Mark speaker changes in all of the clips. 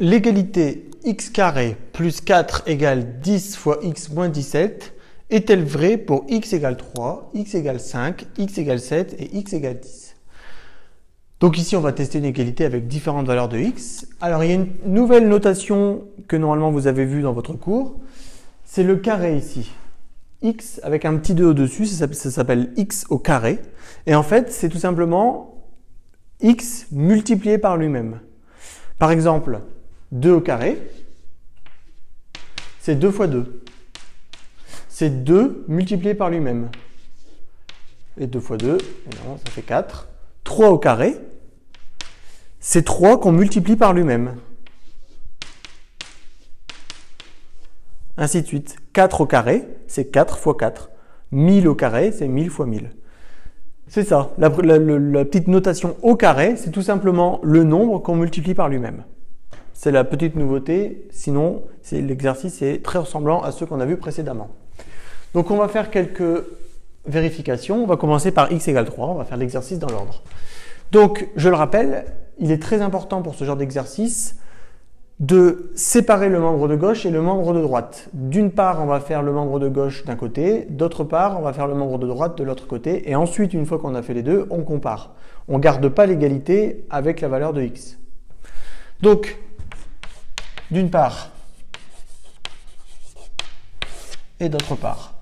Speaker 1: l'égalité x carré plus 4 égale 10 fois x moins 17 est-elle vraie pour x égale 3, x égale 5, x égale 7 et x égale 10? Donc ici, on va tester une égalité avec différentes valeurs de x. Alors, il y a une nouvelle notation que normalement vous avez vue dans votre cours. C'est le carré ici. X avec un petit 2 au-dessus, ça s'appelle x au carré. Et en fait, c'est tout simplement x multiplié par lui-même. Par exemple, 2 au carré, c'est 2 fois 2. C'est 2 multiplié par lui-même. Et 2 fois 2, évidemment, ça fait 4. 3 au carré, c'est 3 qu'on multiplie par lui-même. Ainsi de suite. 4 au carré, c'est 4 fois 4. 1000 au carré, c'est 1000 fois 1000. C'est ça. La petite notation au carré, c'est tout simplement le nombre qu'on multiplie par lui-même. C'est la petite nouveauté. Sinon, l'exercice est très ressemblant à ceux qu'on a vus précédemment. Donc, on va faire quelques vérifications. On va commencer par x égale 3. On va faire l'exercice dans l'ordre. Donc, je le rappelle, il est très important pour ce genre d'exercice de séparer le membre de gauche et le membre de droite. D'une part, on va faire le membre de gauche d'un côté, d'autre part, on va faire le membre de droite de l'autre côté, et ensuite, une fois qu'on a fait les deux, on compare. On ne garde pas l'égalité avec la valeur de x. Donc, d'une part, et d'autre part.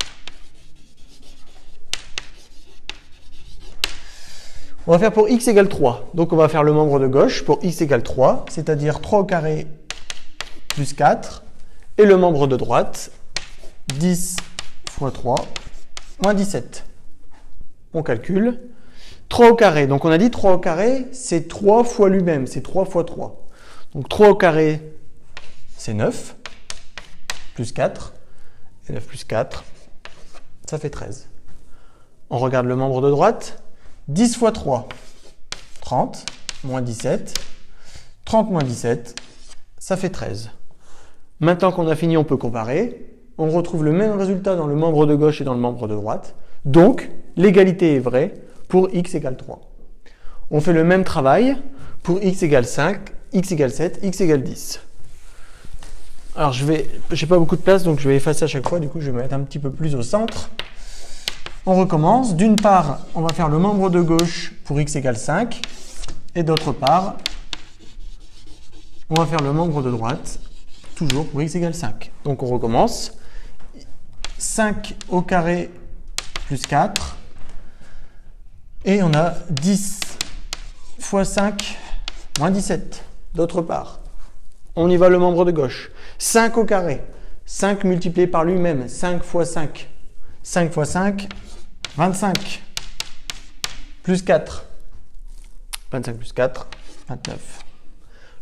Speaker 1: On va faire pour x égale 3. Donc, on va faire le membre de gauche pour x égale 3, c'est-à-dire 3 au carré plus 4, et le membre de droite, 10 fois 3, moins 17. On calcule. 3 au carré, donc on a dit 3 au carré, c'est 3 fois lui-même, c'est 3 fois 3. Donc 3 au carré, c'est 9, plus 4, et 9 plus 4, ça fait 13. On regarde le membre de droite, 10 fois 3, 30, moins 17, 30 moins 17, ça fait 13. Maintenant qu'on a fini, on peut comparer. On retrouve le même résultat dans le membre de gauche et dans le membre de droite. Donc, l'égalité est vraie pour x égale 3. On fait le même travail pour x égale 5, x égale 7, x égale 10. Alors, j'ai pas beaucoup de place, donc je vais effacer à chaque fois. Du coup, je vais mettre un petit peu plus au centre. On recommence. D'une part, on va faire le membre de gauche pour x égale 5. Et d'autre part, on va faire le membre de droite, toujours pour x égale 5. Donc on recommence. 5 au carré plus 4. Et on a 10 fois 5 moins 17. D'autre part, on y va le membre de gauche. 5 au carré. 5 multiplié par lui-même. 5 fois 5. 5 fois 5, 25. Plus 4. 25 plus 4, 29.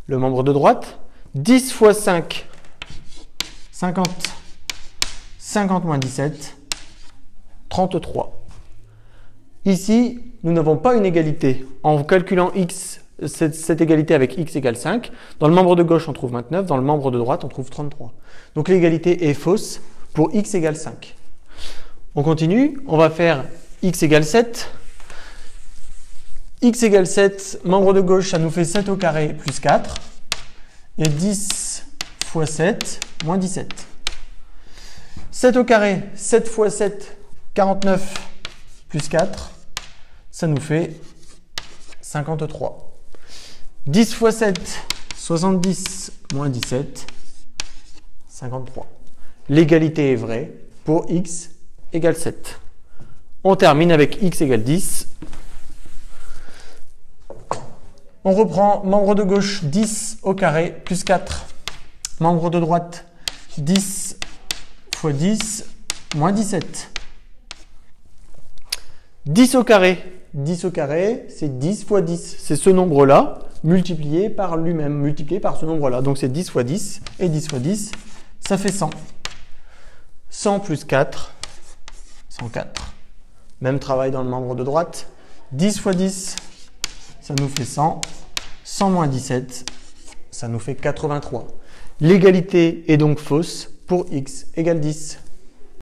Speaker 1: Le membre de droite, 10 fois 5, 50. 50 moins 17, 33. Ici, nous n'avons pas une égalité. En calculant x, cette égalité avec x égale 5, dans le membre de gauche, on trouve 29, dans le membre de droite, on trouve 33. Donc l'égalité est fausse pour x égale 5. On continue, on va faire x égale 7. X égale 7, membre de gauche, ça nous fait 7 au carré plus 4. Et 10 fois 7, moins 17. 7 au carré, 7 fois 7, 49, plus 4. Ça nous fait 53. 10 fois 7, 70, moins 17, 53. L'égalité est vraie pour x égale 7. On termine avec x égale 10. On reprend membre de gauche 10 au carré plus 4. Membre de droite 10 fois 10 moins 17. 10 au carré. 10 au carré, c'est 10 fois 10. C'est ce nombre-là multiplié par lui-même, multiplié par ce nombre-là. Donc c'est 10 fois 10 et 10 fois 10, ça fait 100. 100 plus 4, 104. Même travail dans le membre de droite. 10 fois 10, ça nous fait 100. 100 moins 17, ça nous fait 83. L'égalité est donc fausse pour x égale 10.